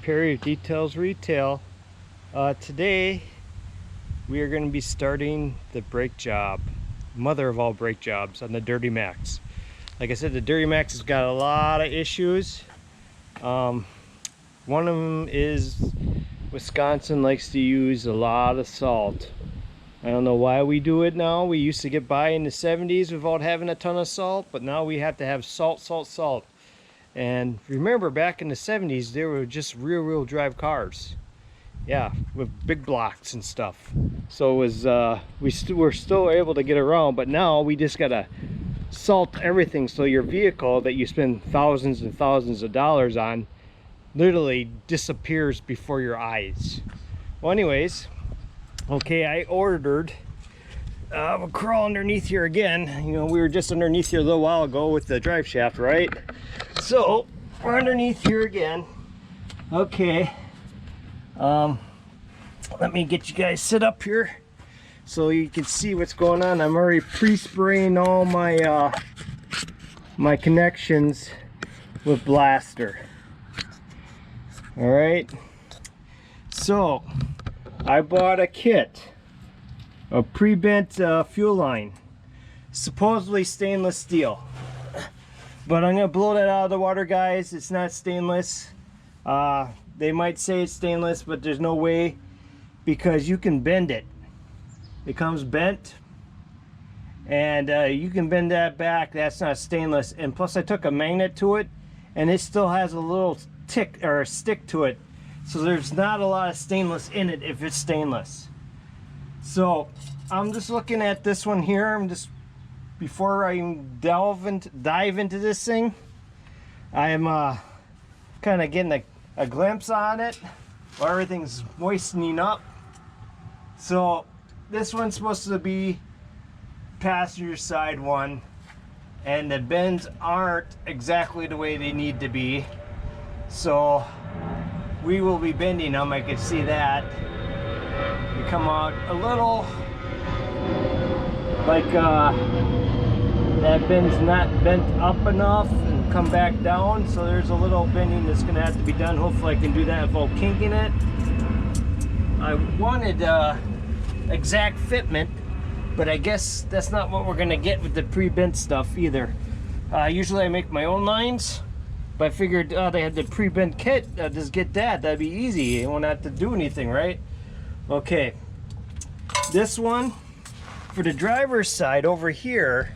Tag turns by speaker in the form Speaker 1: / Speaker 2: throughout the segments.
Speaker 1: Perry Details Retail. Today we are going to be starting the brake job, mother of all brake jobs, on the Duramax. Like I said, the Duramax has got a lot of issues. One of them is Wisconsin likes to use a lot of salt. I don't know why we do it now. We used to get by in the 70s without having a ton of salt, but now we have to have salt. And remember, back in the 70s, there were just rear-wheel drive cars. Yeah, with big blocks and stuff. So it was, we're still able to get around, but now we just gotta salt everything, so your vehicle that you spend thousands and thousands of dollars on literally disappears before your eyes. Well, anyways, okay, I ordered, we'll crawl underneath here again. You know, we were just underneath here a little while ago with the drive shaft, right? So we're underneath here again. Okay, let me get you guys set up here so you can see what's going on. I'm already pre-spraying all my my connections with Blaster. All right, so I bought a kit, a pre-bent fuel line, supposedly stainless steel. But I'm gonna blow that out of the water, guys. It's not stainless. They might say it's stainless, but there's no way, because you can bend it. It comes bent, and you can bend that back. That's not stainless. And plus, I took a magnet to it, and it still has a little tick or a stick to it. So there's not a lot of stainless in it if it's stainless. So I'm just looking at this one here. I'm just, before I dive into this thing, I'm kind of getting a glimpse on it while everything's moistening up. So this one's supposed to be passenger side one, and the bends aren't exactly the way they need to be. So we will be bending them. I can see that. They come out a little like that bend's not bent up enough and come back down, so there's a little bending that's going to have to be done. Hopefully I can do that without kinking it. I wanted exact fitment, but I guess that's not what we're going to get with the pre-bent stuff either. Usually I make my own lines, but I figured they had the pre-bent kit. Just get that. That'd be easy. You won't have to do anything, right? Okay, this one for the driver's side over here,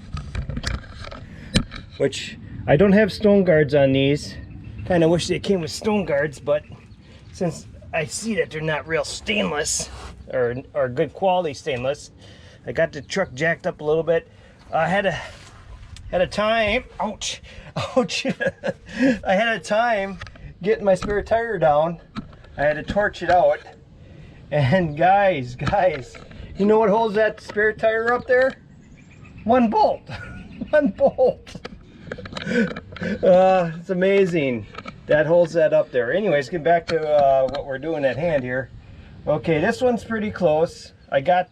Speaker 1: which I don't have stone guards on these. Kind of wish they came with stone guards, but since I see that they're not real stainless or good quality stainless, I got the truck jacked up a little bit. I had a time, ouch, I had a time getting my spare tire down. I had to torch it out, and guys, you know what holds that spare tire up there? One bolt. One bolt. It's amazing. That holds that up there. Anyways, get back to what we're doing at hand here. Okay, this one's pretty close. I got,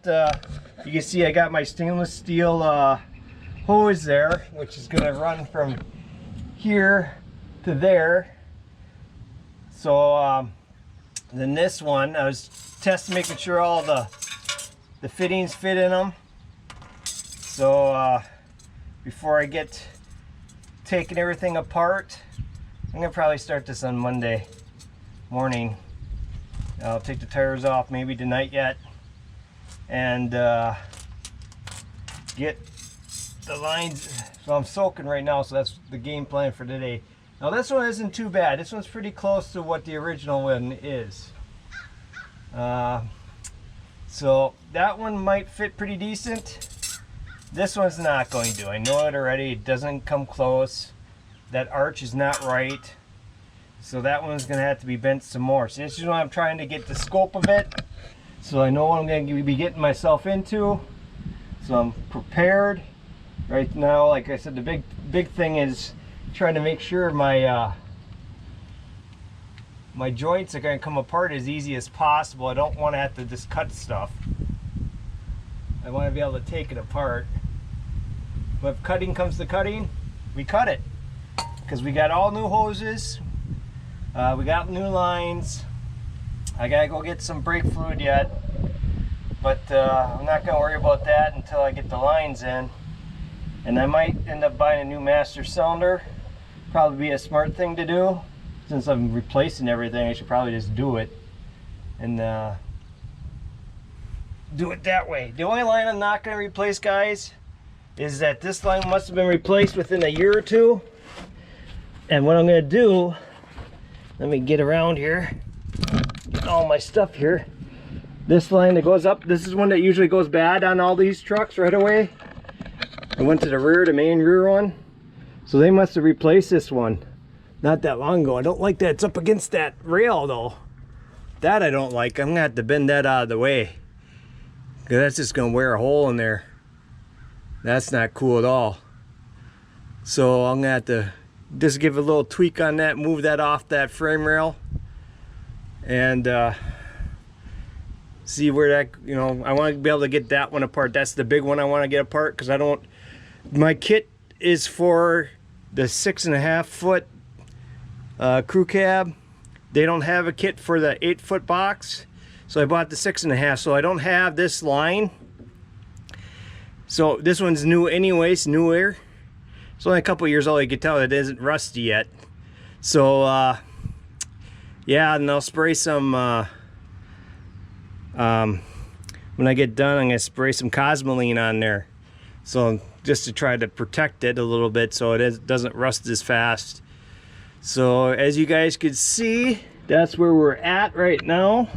Speaker 1: you can see I got my stainless steel hose there, which is gonna run from here to there. So then this one, I was testing, making sure all the fittings fit in them. So before I get taking everything apart, I'm gonna probably start this on Monday morning. I'll take the tires off maybe tonight yet, and get the lines. So I'm soaking right now, so that's the game plan for today. Now this one isn't too bad. This one's pretty close to what the original one is. So that one might fit pretty decent. This one's not going to. I know it already. It doesn't come close. That arch is not right. So that one's going to have to be bent some more. So this is what I'm trying to get the scope of it, so I know what I'm going to be getting myself into. So I'm prepared right now. Like I said, the big thing is trying to make sure my my joints are going to come apart as easy as possible. I don't want to have to just cut stuff. I want to be able to take it apart. But if cutting comes to cutting, we cut it, because we got all new hoses. We got new lines. I gotta go get some brake fluid yet, but I'm not gonna worry about that until I get the lines in. And I might end up buying a new master cylinder. Probably be a smart thing to do. Since I'm replacing everything, I should probably just do it. And do it that way. The only line I'm not gonna replace, guys, is that this line must have been replaced within a year or two. And what I'm gonna do, let me get around here, get all my stuff here. This line that goes up, this is one that usually goes bad on all these trucks right away. I went to the rear, the main rear one. So they must have replaced this one not that long ago. I don't like that it's up against that rail though. That I don't like. I'm gonna have to bend that out of the way, because that's just gonna wear a hole in there. That's not cool at all. So I'm gonna have to just give a little tweak on that, move that off that frame rail, and see where that, you know, I want to be able to get that one apart. That's the big one I want to get apart, because I don't, my kit is for the 6.5 foot crew cab. They don't have a kit for the 8-foot box, so I bought the 6.5. So I don't have this line. So this one's new anyways, newer. It's only a couple years old. You can tell it isn't rusty yet. So yeah, and I'll spray some when I get done. I'm gonna spray some Cosmoline on there, so just to try to protect it a little bit so it doesn't rust as fast. So as you guys can see, that's where we're at right now.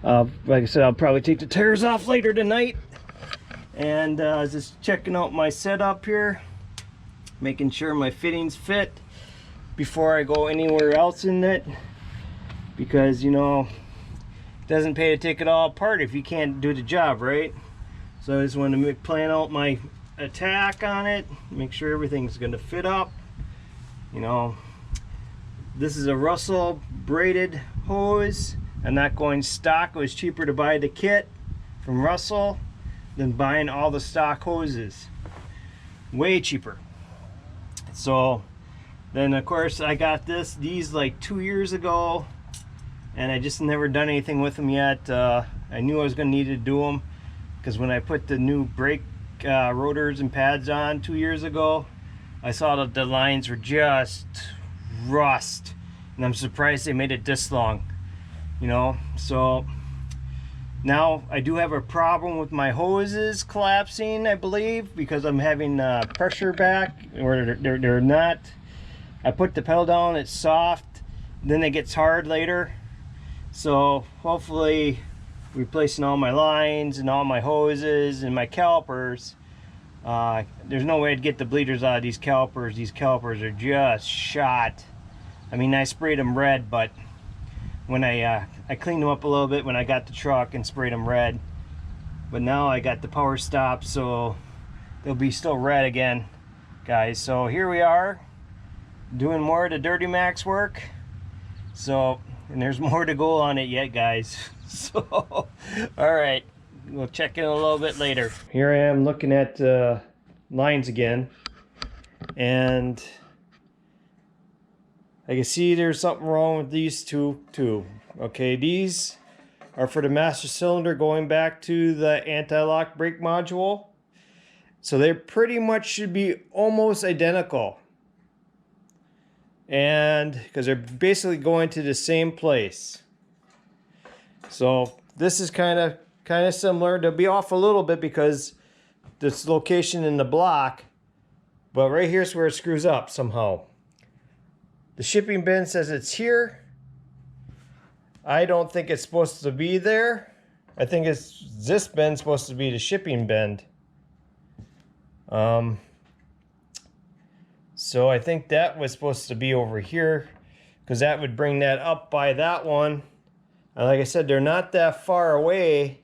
Speaker 1: Like I said, I'll probably take the tires off later tonight. And just checking out my setup here, making sure my fittings fit before I go anywhere else in it, because, you know, it doesn't pay to take it all apart if you can't do the job right. So I just want to plan out my attack on it, make sure everything's going to fit up. You know, this is a Russell braided hose. I'm not going stock. It was cheaper to buy the kit from Russell than buying all the stock hoses. Way cheaper. So then of course I got these like 2 years ago, and I just never done anything with them yet. I knew I was going to need to do them, because when I put the new brake rotors and pads on 2 years ago, I saw that the lines were just rust, and I'm surprised they made it this long, you know. So now I do have a problem with my hoses collapsing, I believe, because I'm having pressure back, or they're not. I put the pedal down, it's soft, then it gets hard later. So hopefully replacing all my lines and all my hoses and my calipers, there's no way to get the bleeders out of these calipers. These calipers are just shot. I mean, I sprayed them red, but when I cleaned them up a little bit when I got the truck and sprayed them red, but now I got the power stop, so they'll be still red again, guys. So here we are doing more of the Duramax work. So, and there's more to go on it yet, guys. So all right, we'll check in a little bit later. Here I am looking at lines again, and I can see there's something wrong with these two too. Okay, these are for the master cylinder going back to the anti-lock brake module. So they pretty much should be almost identical. And because they're basically going to the same place. So this is kind of similar. They'll be off a little bit because this location in the block, but right here's where it screws up somehow. The shipping bin says it's here. I don't think it's supposed to be there. I think it's this bin supposed to be the shipping bin. So I think that was supposed to be over here, because that would bring that up by that one. And like I said, they're not that far away.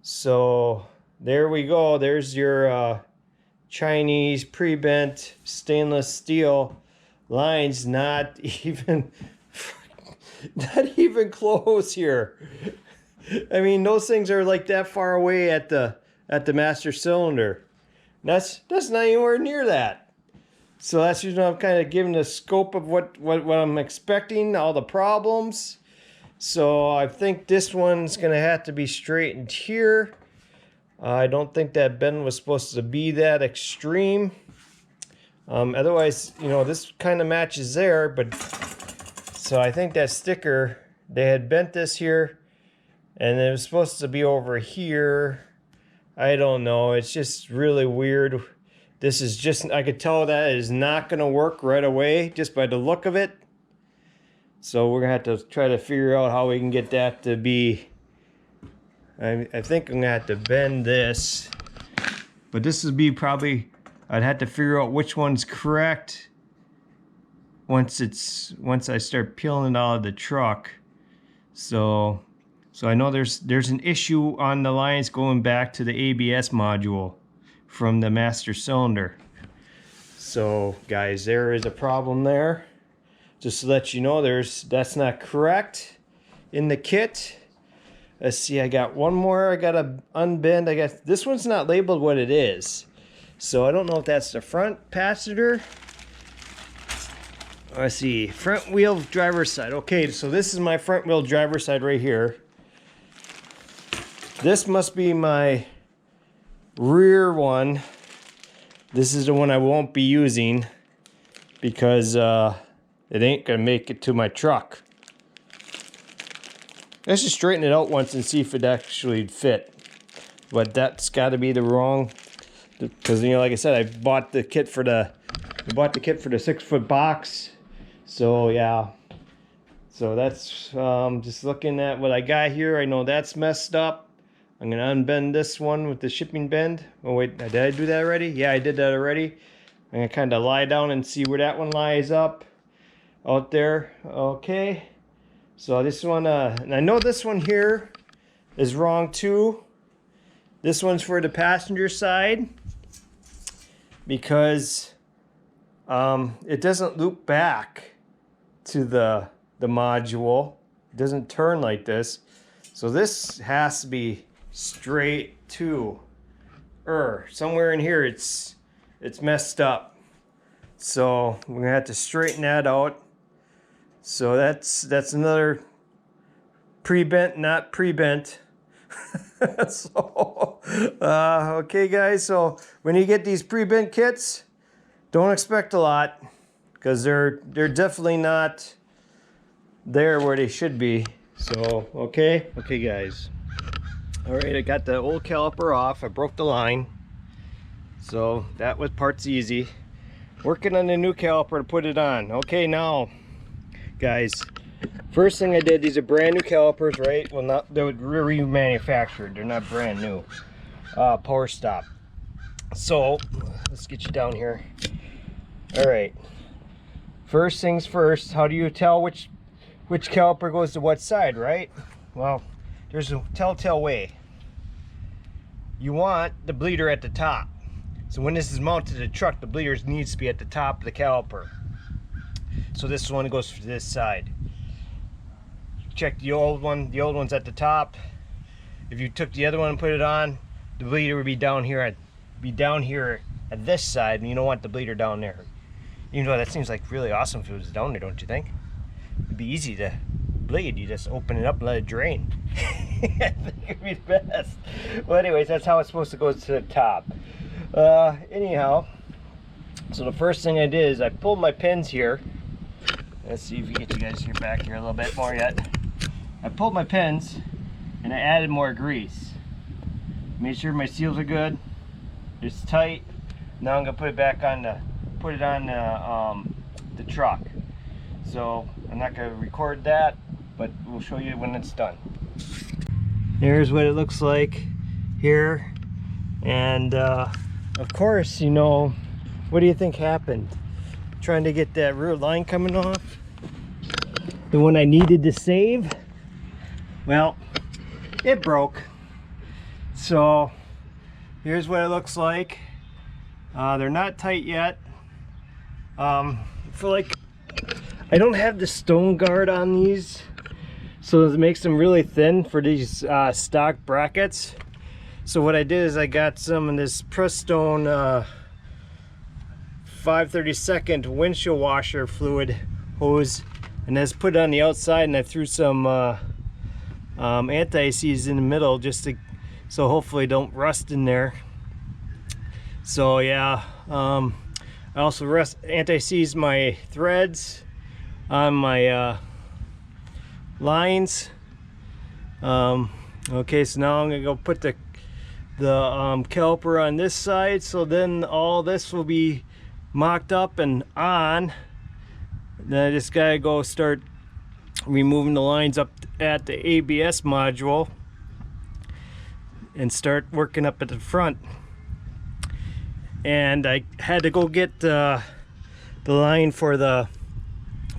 Speaker 1: So there we go. There's your Chinese pre-bent stainless steel lines, not even close here. I mean, those things are like that far away at the master cylinder. That's not anywhere near that. So that's usually I'm kind of giving the scope of what I'm expecting, all the problems. So I think this one's gonna have to be straightened here. I don't think that bend was supposed to be that extreme. Otherwise, you know, this kind of matches there, but so I think that sticker, they had bent this here and it was supposed to be over here. I don't know, it's just really weird. This is just, I could tell that it is not gonna work right away just by the look of it. So we're gonna have to try to figure out how we can get that to be. I think I'm gonna have to bend this, but this would be probably, I'd have to figure out which one's correct once I start peeling it out of the truck. So I know there's an issue on the lines going back to the ABS module from the master cylinder. So guys, there is a problem there. Just to let you know, that's not correct in the kit. Let's see, I got one more I gotta unbend. I got, this one's not labeled what it is. So I don't know if that's the front passenger. Let's see, front wheel driver's side. Okay, so this is my front wheel driver's side right here. This must be my rear one. This is the one I won't be using because it ain't gonna make it to my truck. Let's just straighten it out once and see if it actually fit. But that's got to be the wrong, because you know, like I said, I bought the kit for the 6-foot box. So yeah, so that's just looking at what I got here. I know that's messed up. I'm gonna unbend this one with the shipping bend. Oh wait, did I do that already? Yeah, I did that already. I'm gonna kind of lie down and see where that one lies up out there. Okay. So this one, and I know this one here is wrong too. This one's for the passenger side because it doesn't loop back to the module. It doesn't turn like this. So this has to be straight too. Somewhere in here it's messed up. So we're gonna have to straighten that out. So that's another pre-bent, not pre-bent. So, okay guys, so when you get these pre-bent kits, don't expect a lot because they're definitely not there where they should be. So, okay guys. All right, I got the old caliper off. I broke the line. So that was part's easy. Working on the new caliper to put it on. Okay, now guys, first thing I did, these are brand new calipers, right? Well, they were remanufactured, they're not brand new. Power stop. So let's get you down here. All right, first things first, how do you tell which caliper goes to what side, right? Well, there's a telltale way. You want the bleeder at the top. So when this is mounted to the truck, the bleeder needs to be at the top of the caliper. So this one goes to this side. Check the old one. The old one's at the top. If you took the other one and put it on, the bleeder would be down here at this side, and you don't want the bleeder down there. Even though that seems like really awesome if it was down there, don't you think? It'd be easy to bleed. You just open it up and let it drain. I think it'd be the best. Well, anyways, that's how it's supposed to go to the top. Anyhow, so the first thing I did is I pulled my pins here. Let's see if we get you guys here back here a little bit more yet. I pulled my pins and I added more grease. Made sure my seals are good. It's tight. Now I'm gonna put it back on the truck. So I'm not gonna record that, but we'll show you when it's done. Here's what it looks like here, and of course, you know, what do you think happened? Trying to get that rear line coming off, the one I needed to save, well, it broke. So here's what it looks like. They're not tight yet. I feel like I don't have the stone guard on these, so it makes them really thin for these stock brackets. So what I did is I got some of this pressed stone 5/32 windshield washer fluid hose, and that's put it on the outside, and I threw some anti-seize in the middle just to, so hopefully don't rust in there. So yeah, I also anti-seize my threads on my lines. Okay, so now I'm gonna go put the caliper on this side, so then all this will be mocked up and on. Then I just gotta go start removing the lines up at the ABS module and start working up at the front. And I had to go get the line for the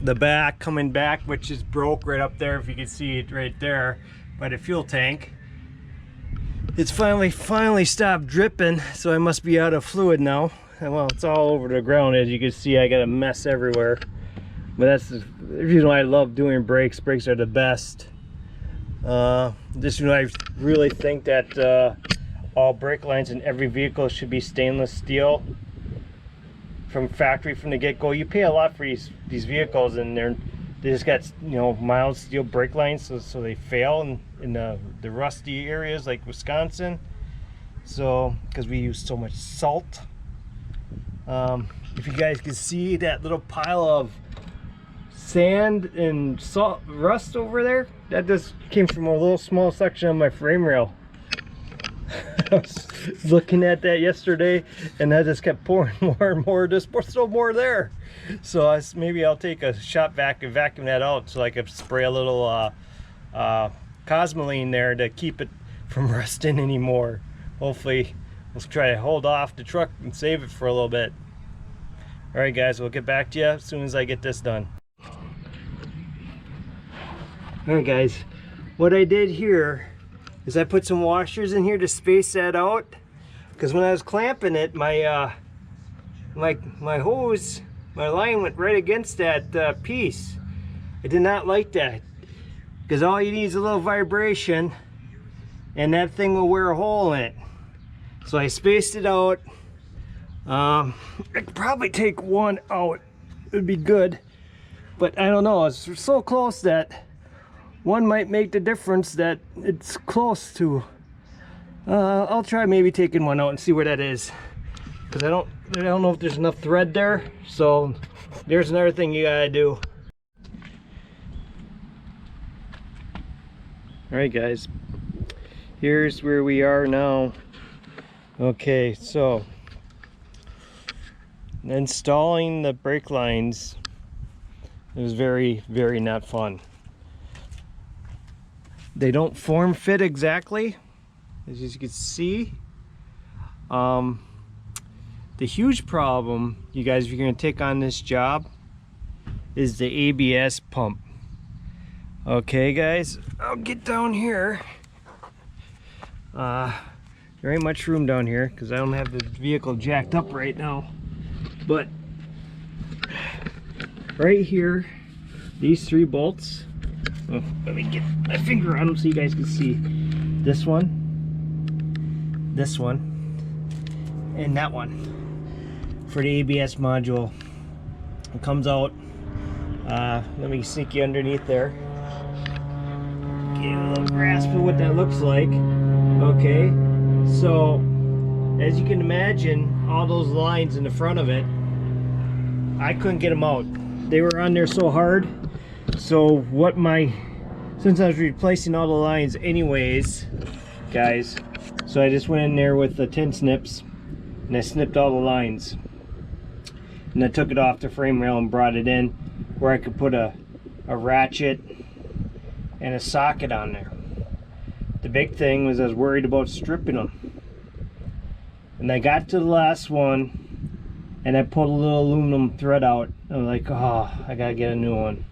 Speaker 1: back coming back, which is broke right up there, if you can see it right there by the fuel tank. It's finally stopped dripping, so I must be out of fluid now. Well, it's all over the ground, as you can see. I got a mess everywhere, but that's the reason why I love doing brakes. Brakes are the best. This is why I really think that all brake lines in every vehicle should be stainless steel from factory from the get-go. You pay a lot for these vehicles, and they just got, you know, mild steel brake lines, so they fail in the rusty areas like Wisconsin. So because we use so much salt. If you guys can see that little pile of sand and salt rust over there, that just came from a little small section of my frame rail. I was looking at that yesterday, and that just kept pouring more and more. There's still more there. So maybe I'll take a shop vac and vacuum that out, so I could spray a little Cosmoline there to keep it from rusting anymore. Hopefully we'll try to hold off the truck and save it for a little bit. All right guys, we'll get back to you as soon as I get this done. All right guys, what I did here is I put some washers in here to space that out, because when I was clamping it, my hose, my line went right against that piece. I did not like that, because all you need is a little vibration and that thing will wear a hole in it. So I spaced it out. I could probably take one out, it would be good, but I don't know, it's so close that one might make the difference that it's close to. I'll try maybe taking one out and see where that is, because I don't know if there's enough thread there. So there's another thing you gotta do. All right guys, here's where we are now. Okay, so installing the brake lines is very not fun. They don't form fit exactly, as you can see. The huge problem, you guys, if you're going to take on this job, is the ABS pump. Okay guys, I'll get down here. There ain't much room down here because I don't have the vehicle jacked up right now, but right here, these 3 bolts. Oh, let me get my finger on them so you guys can see. This one, and that one for the ABS module. It comes out. Let me sneak you underneath there. Get a little grasp of what that looks like. Okay, so as you can imagine, all those lines in the front of it, I couldn't get them out. They were on there so hard. So since I was replacing all the lines anyways, guys, so I just went in there with the tin snips and I snipped all the lines, and I took it off the frame rail and brought it in where I could put a ratchet and a socket on there. The big thing was I was worried about stripping them, and I got to the last one and I pulled a little aluminum thread out. I'm like, oh, I gotta get a new one.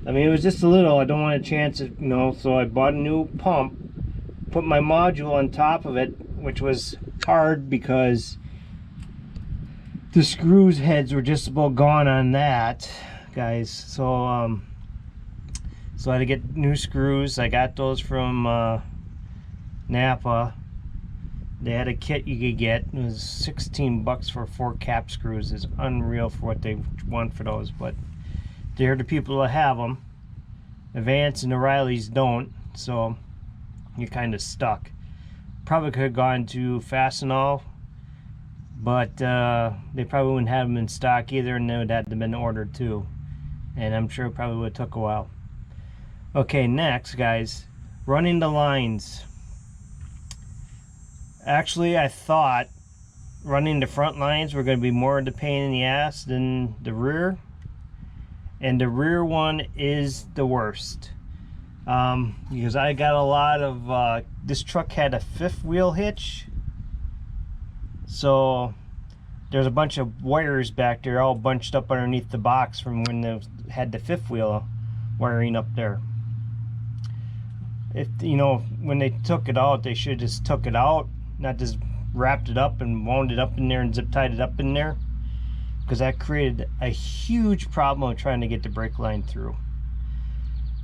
Speaker 1: I mean, it was just a little, I don't want to chance it, you know, so I bought a new pump, put my module on top of it, which was hard because the screws heads were just about gone on that, guys. So so I had to get new screws. I got those from Napa, They had a kit you could get. It was 16 bucks for 4 cap screws. It's unreal for what they want for those, but they're the people that have them. The Vance and the Rileys don't, so you're kind of stuck. Probably could have gone to Fastenal, but they probably wouldn't have them in stock either, and they would have been ordered too. And I'm sure it probably would have took a while. Okay, next, guys, running the lines. Actually, I thought running the front lines were going to be more of the pain in the ass than the rear. And the rear one is the worst. Because I got a lot of... this truck had a 5th wheel hitch. So there's a bunch of wires back there all bunched up underneath the box from when they had the 5th wheel wiring up there. If, you know, when they took it out, they should have just took it out. Not just wrapped it up and wound it up in there and zip tied it up in there, because that created a huge problem of trying to get the brake line through.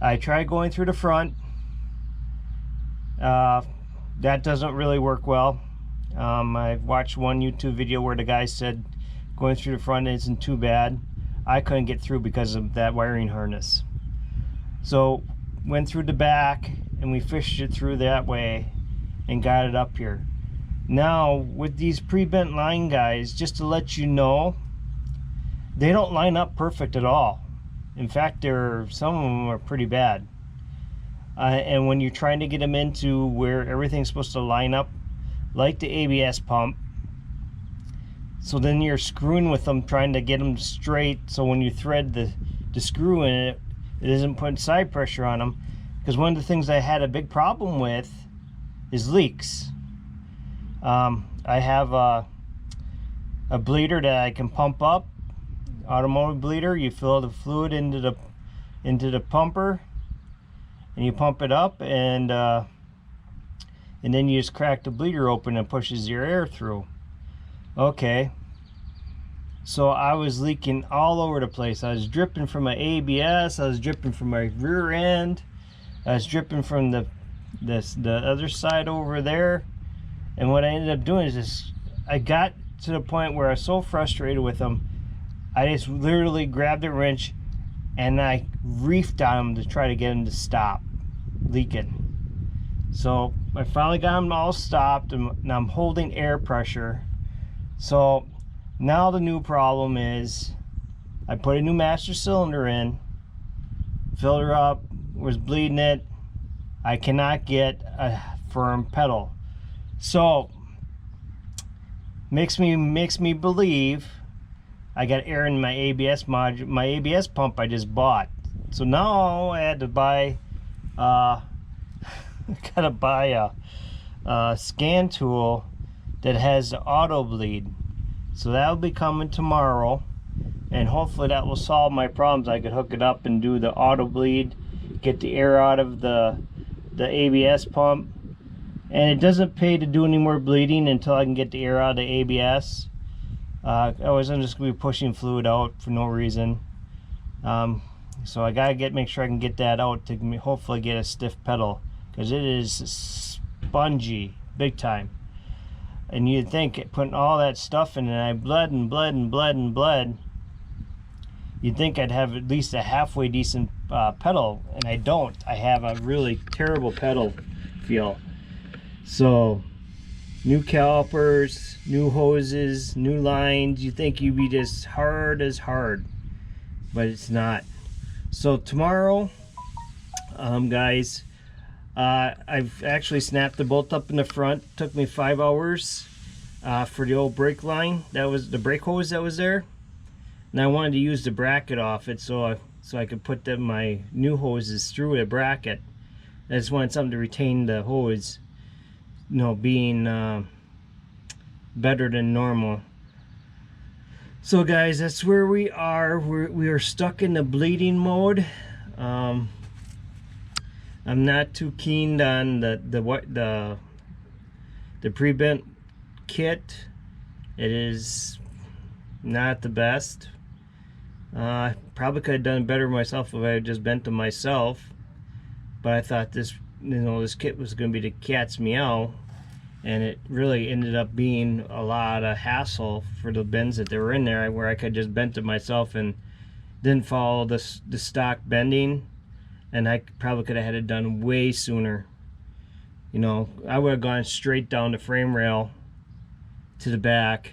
Speaker 1: I tried going through the front. That doesn't really work well. I watched one YouTube video where the guy said going through the front isn't too bad. I couldn't get through because of that wiring harness. So went through the back and we fished it through that way and got it up here. Now with these pre-bent line guys, just to let you know, they don't line up perfect at all. In fact, some of them are pretty bad. And when you're trying to get them into where everything's supposed to line up like the ABS pump, so then you're screwing with them trying to get them straight, so when you thread the screw in it, it isn't putting side pressure on them. Because one of the things I had a big problem with is leaks. I have a bleeder that I can pump up, automotive bleeder. You fill the fluid into the pumper, and you pump it up, and then you just crack the bleeder open and pushes your air through. Okay, so I was leaking all over the place. I was dripping from my ABS, I was dripping from my rear end, I was dripping from the other side over there. And what I ended up doing is just, I got to the point where I was so frustrated with them, I just literally grabbed a wrench and I reefed on them to try to get them to stop leaking. So I finally got them all stopped, and now I'm holding air pressure. So now the new problem is I put a new master cylinder in, filled her up, was bleeding it. I cannot get a firm pedal. So makes me believe I got air in my ABS module, my ABS pump I just bought. So now I had to buy gotta buy a scan tool that has the auto bleed. So that'll be coming tomorrow, and hopefully that will solve my problems. I could hook it up and do the auto bleed, get the air out of the ABS pump. And it doesn't pay to do any more bleeding until I can get the air out of the ABS. Otherwise I'm just going to be pushing fluid out for no reason. So I got to make sure I can get that out to hopefully get a stiff pedal, because it is spongy big time. And you'd think putting all that stuff in, and I bled and bled and bled and bled, you'd think I'd have at least a halfway decent pedal, and I don't. I have a really terrible pedal feel. So new calipers, new hoses, new lines. You think you'd be just hard as hard, but it's not. So tomorrow, guys, I've actually snapped the bolt up in the front. Took me 5 hours for the old brake line. That was the brake hose that was there, and I wanted to use the bracket off it so I could put my new hoses through the bracket. I just wanted something to retain the hose, you know, being better than normal. So guys, that's where we are. We are stuck in the bleeding mode. I'm not too keen on the pre-bent kit. It is not the best. I probably could have done better myself if I had just bent them myself, but I thought this kit was going to be the cat's meow, and it really ended up being a lot of hassle for the bends that they were in there, where I could just bend it myself and didn't follow the stock bending, and I probably could have had it done way sooner. You know, I would have gone straight down the frame rail to the back,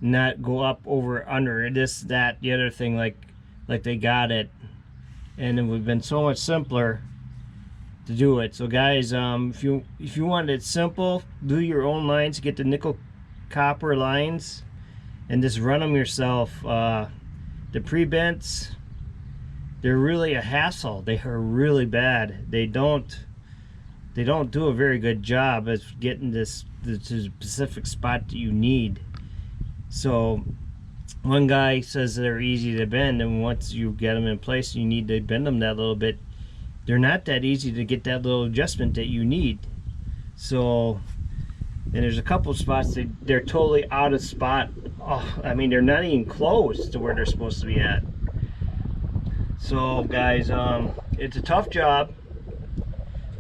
Speaker 1: not go up, over, under, this, that, the other thing like they got it, and it would have been so much simpler to do it. So guys, if you want it simple, do your own lines, get the nickel copper lines and just run them yourself. The pre-bents, they're really a hassle. They are really bad. They don't do a very good job of getting this to the specific spot that you need. So one guy says they're easy to bend, and once you get them in place, you need to bend them that little bit. They're not that easy to get that little adjustment that you need. So, and there's a couple of spots that they're totally out of spot. Oh, I mean, they're not even close to where they're supposed to be at. So guys, it's a tough job.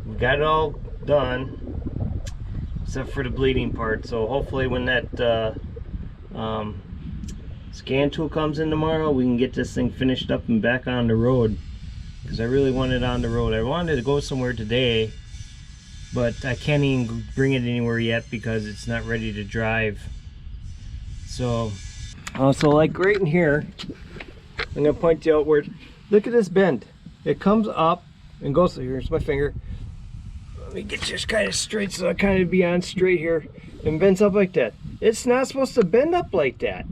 Speaker 1: We got it all done except for the bleeding part. So hopefully when that scan tool comes in tomorrow, we can get this thing finished up and back on the road, because I really want it on the road. I wanted to go somewhere today, but I can't even bring it anywhere yet because it's not ready to drive. So so like right in here, I'm going to point you out where, look at this bend. It comes up and goes, here's my finger. Let me get this kind of straight so I kind of be on straight here, and bends up like that. It's not supposed to bend up like that.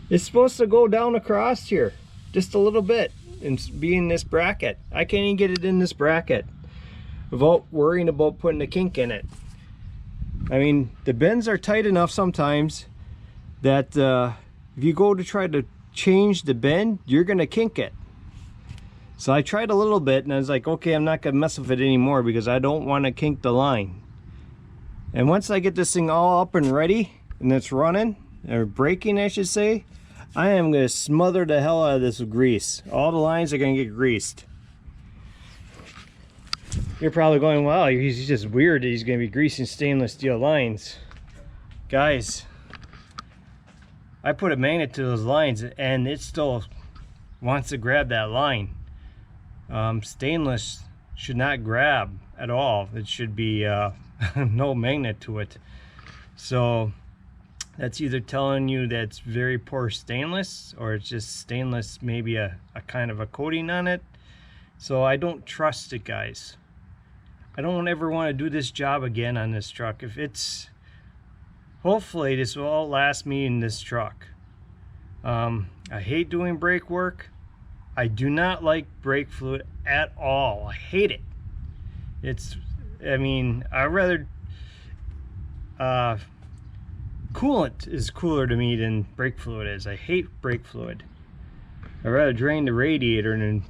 Speaker 1: It's supposed to go down across here just a little bit and be in this bracket. I can't even get it in this bracket without worrying about putting a kink in it. I mean, the bends are tight enough sometimes that if you go to try to change the bend, you're gonna kink it. So I tried a little bit and I was like, okay, I'm not gonna mess with it anymore because I don't want to kink the line. And once I get this thing all up and ready and it's running, or braking I should say, I am going to smother the hell out of this with grease. All the lines are going to get greased. You're probably going, wow, he's just weird that he's going to be greasing stainless steel lines. Guys, I put a magnet to those lines and it still wants to grab that line. Stainless should not grab at all. It should be no magnet to it. So that's either telling you that's very poor stainless, or it's just stainless, maybe a kind of a coating on it. So I don't trust it, guys. I don't ever want to do this job again on this truck. If it's, hopefully this will all last me in this truck. I hate doing brake work. I do not like brake fluid at all. I hate it. It's, I mean, I'd rather coolant is cooler to me than brake fluid is. I hate brake fluid. I'd rather drain the radiator than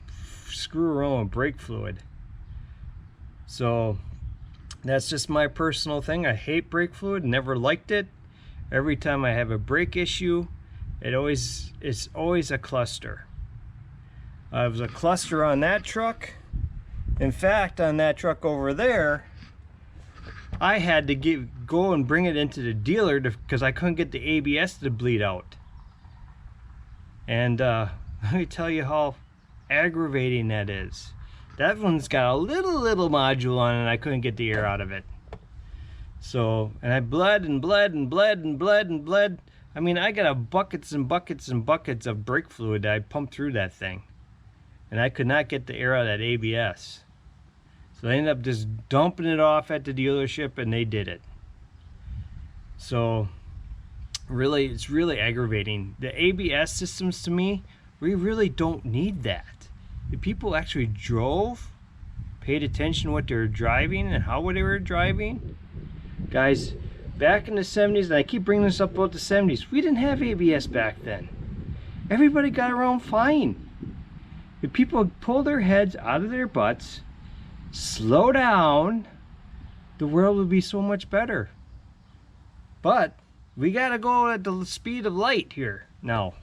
Speaker 1: screw around with brake fluid. So that's just my personal thing. I hate brake fluid, never liked it. Every time I have a brake issue, it's always a cluster. It was a cluster on that truck. In fact, on that truck over there, I had to go and bring it into the dealer because I couldn't get the ABS to bleed out. And let me tell you how aggravating that is. That one's got a little module on it and I couldn't get the air out of it. So, and I bled and bled and bled and bled and bled. I mean, I got buckets and buckets and buckets of brake fluid that I pumped through that thing. And I could not get the air out of that ABS. So they ended up just dumping it off at the dealership and they did it. So really, it's really aggravating. The ABS systems, to me, we really don't need that. If people actually drove, paid attention to what they were driving and how they were driving. Guys, back in the 70s, and I keep bringing this up about the 70s, we didn't have ABS back then. Everybody got around fine. If people pull their heads out of their butts, slow down, the world would be so much better. But we gotta go at the speed of light here now.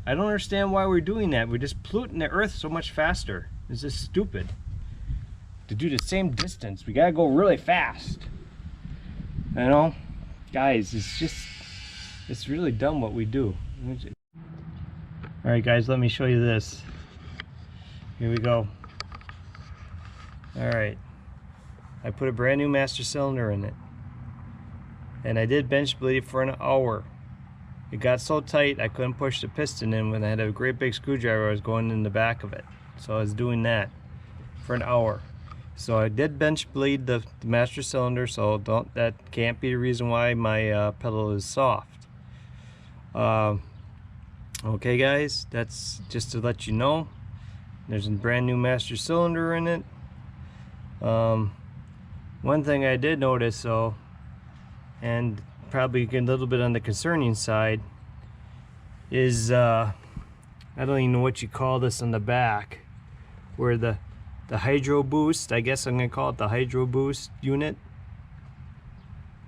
Speaker 1: I don't understand why we're doing that. We're just polluting the earth so much faster. It's just stupid. to do the same distance. We gotta go really fast. You know, guys, it's really dumb what we do. All right, guys, let me show you this. Here we go. All right, I put a brand new master cylinder in it, and I did bench bleed it for an hour. It got so tight I couldn't push the piston in when I had a great big screwdriver I was going in the back of it. So I was doing that for an hour. So I did bench bleed the master cylinder, so that can't be the reason why my pedal is soft. Okay guys, that's just to let you know. There's a brand new master cylinder in it. One thing I did notice though, and probably a little bit on the concerning side, is I don't even know what you call this on the back, where the hydro boost, I guess I'm gonna call it the hydro boost unit.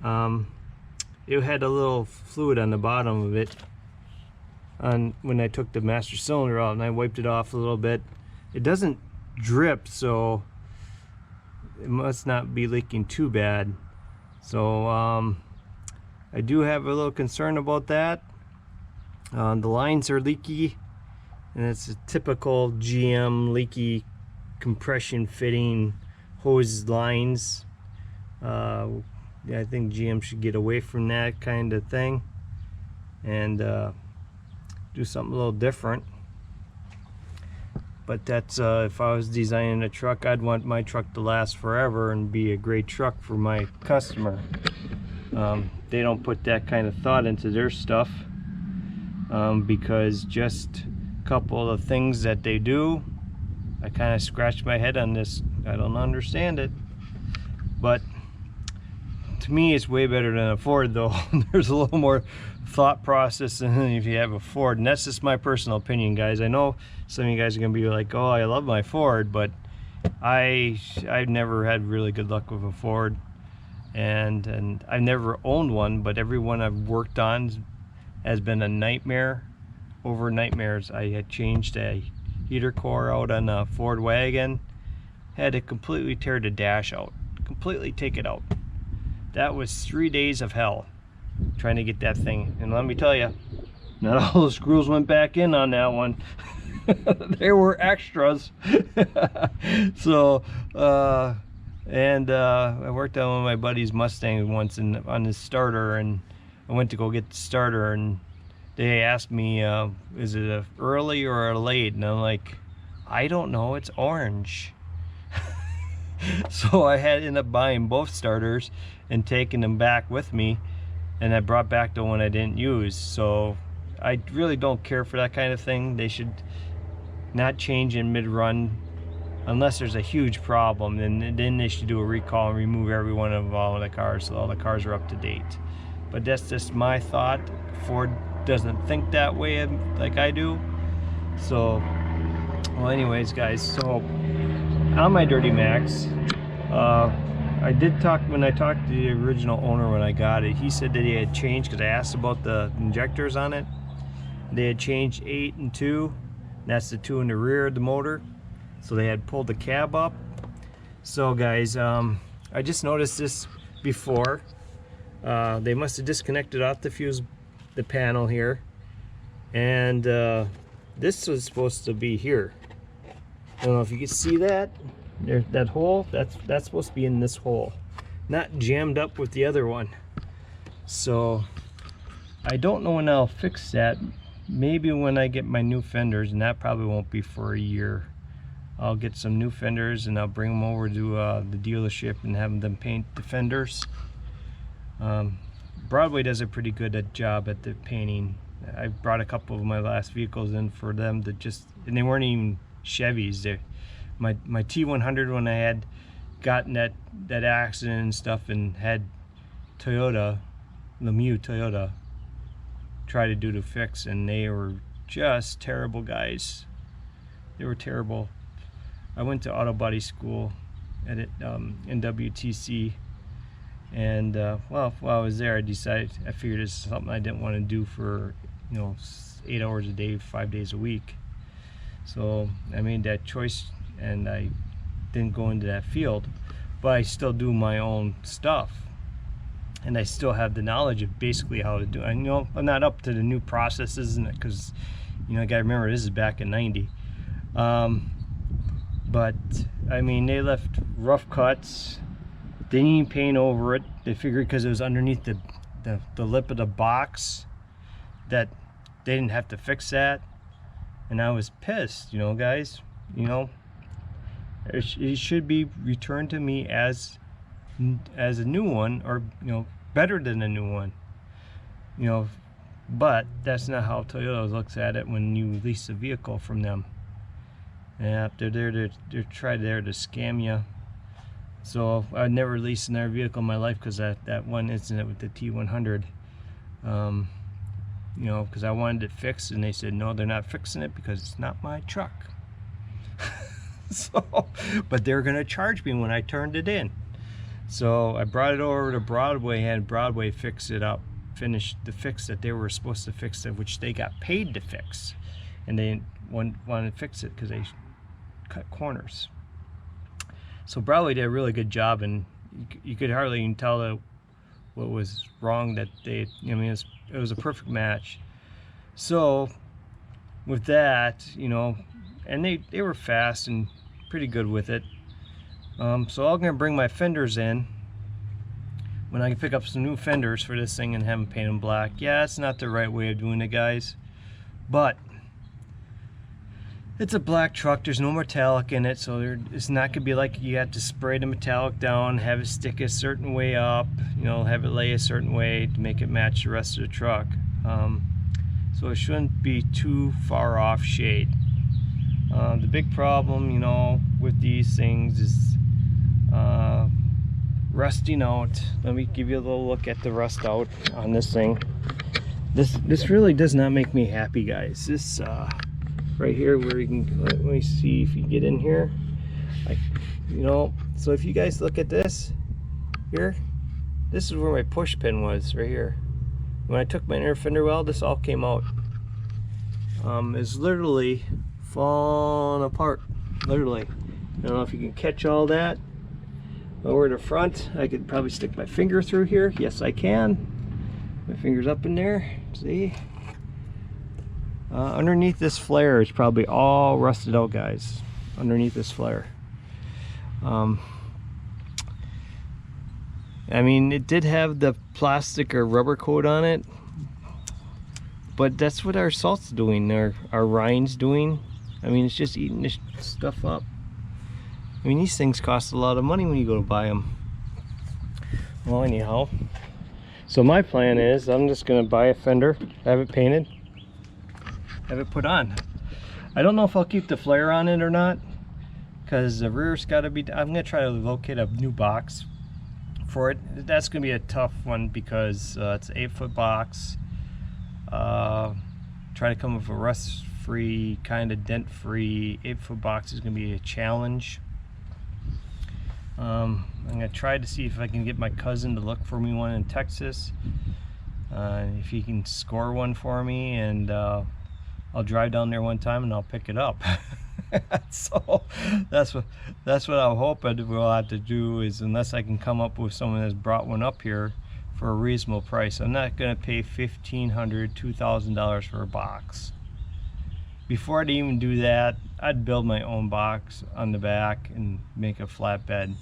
Speaker 1: It had a little fluid on the bottom of it when I took the master cylinder out, and I wiped it off a little bit. It doesn't drip, so it must not be leaking too bad. So I do have a little concern about that. The lines are leaky, and it's a typical GM leaky compression fitting hose lines. I think GM should get away from that kind of thing and do something a little different. But that's if I was designing a truck, I'd want my truck to last forever and be a great truck for my customer. They don't put that kind of thought into their stuff, because just a couple of things that they do, I kind of scratch my head on this. I don't understand it, but to me it's way better than a Ford though. There's a little more thought process than if you have a Ford, and that's just my personal opinion, guys. I know some of you guys are gonna be like, oh, I love my Ford, but I've never had really good luck with a Ford, and I've never owned one, but every one I've worked on has been a nightmare over nightmares. I had changed a heater core out on a Ford wagon, had to completely tear the dash out, completely take it out. That was 3 days of hell trying to get that thing, and let me tell you, not all the screws went back in on that one. There were extras. So I worked on one of my buddy's Mustangs once on his starter, and I went to go get the starter, and they asked me, is it a early or a late? And I'm like, I don't know, it's orange. So I had to end up buying both starters and taking them back with me, and I brought back the one I didn't use. So I really don't care for that kind of thing. They should not change in mid-run unless there's a huge problem, and then they should do a recall and remove every one of all of the cars so all the cars are up to date. But that's just my thought. Ford doesn't think that way like I do. So, well, anyways, guys, so on my Duramax, I did talk, when I talked to the original owner when I got it, he said that he had changed, because I asked about the injectors on it. They had changed 8 and 2, and that's the 2 in the rear of the motor. So they had pulled the cab up. So guys, I just noticed this before. They must have disconnected off the panel here, and this was supposed to be here. I don't know if you can see that. There's that hole. That's supposed to be in this hole, not jammed up with the other one. So I don't know when I'll fix that. Maybe when I get my new fenders, and that probably won't be for a year. I'll get some new fenders and I'll bring them over to the dealership and have them paint the fenders. Broadway does a pretty good job at the painting. I brought a couple of my last vehicles in for them to just, and they weren't even Chevys. My T100, when I had gotten that accident and stuff and had Lemieux Toyota try to do the fix, and they were just terrible guys. They were terrible. I went to auto body school at in WTC, and well, while I was there, I figured it's something I didn't want to do for 8 hours a day, 5 days a week. So I made that choice, and I didn't go into that field, but I still do my own stuff, and I still have the knowledge of basically how to do it. I know I'm not up to the new processes, and because you know, I gotta remember this is back in '90. But I mean, they left rough cuts. They didn't even paint over it. They figured because it was underneath the lip of the box that they didn't have to fix that. And I was pissed, you know, guys. You know, it should be returned to me as a new one, or you know, better than a new one. You know, but that's not how Toyota looks at it when you lease a vehicle from them. Yeah, they're there to scam you. So I'd never leased another vehicle in my life because that one incident with the T100. You know, because I wanted it fixed, and they said no, they're not fixing it because it's not my truck. So, but they're gonna charge me when I turned it in. So I brought it over to Broadway, and Broadway fixed it up, finished the fix that they were supposed to fix, it, which they got paid to fix, and they wanted to fix it because they cut corners. So Broadway did a really good job, and you could hardly even tell what was wrong. That they, I mean, it was a perfect match. So with that, you know, and they were fast and pretty good with it. So I'm gonna bring my fenders in when I can pick up some new fenders for this thing and have them paint them black. Yeah, it's not the right way of doing it, guys, but it's a black truck. There's no metallic in it, so it's not gonna be like you have to spray the metallic down, have it stick a certain way up, you know, have it lay a certain way to make it match the rest of the truck. So it shouldn't be too far off shade. The big problem, you know, with these things is rusting out. Let me give you a little look at the rust out on this thing. This really does not make me happy, guys. This right here, where you can, let me see if you get in here, like, you know, so if you guys look at this here, this is where my push pin was, right here. When I took my inner fender well, this all came out. It's literally falling apart, literally. I don't know if you can catch all that. Over the front, I could probably stick my finger through here. Yes, I can. My finger's up in there, see? Underneath this flare is probably all rusted out, guys. Underneath this flare. I mean, it did have the plastic or rubber coat on it, but that's what our salt's doing, our rind's doing. I mean, it's just eating this stuff up. I mean, these things cost a lot of money when you go to buy them. Well, anyhow, so my plan is I'm just gonna buy a fender, have it painted, have it put on. I don't know if I'll keep the flare on it or not, because the rear's got to be, I'm gonna try to locate a new box for it. That's gonna be a tough one because it's an 8-foot box. Try to come up with a rust-free, kind of dent-free 8-foot box is gonna be a challenge. I'm gonna try to see if I can get my cousin to look for me one in Texas, if he can score one for me, and I'll drive down there one time and I'll pick it up. So that's what I'm hoping we'll have to do, is unless I can come up with someone that's brought one up here for a reasonable price. I'm not gonna pay $1,500, $2,000 for a box. Before I'd even do that, I'd build my own box on the back and make a flatbed.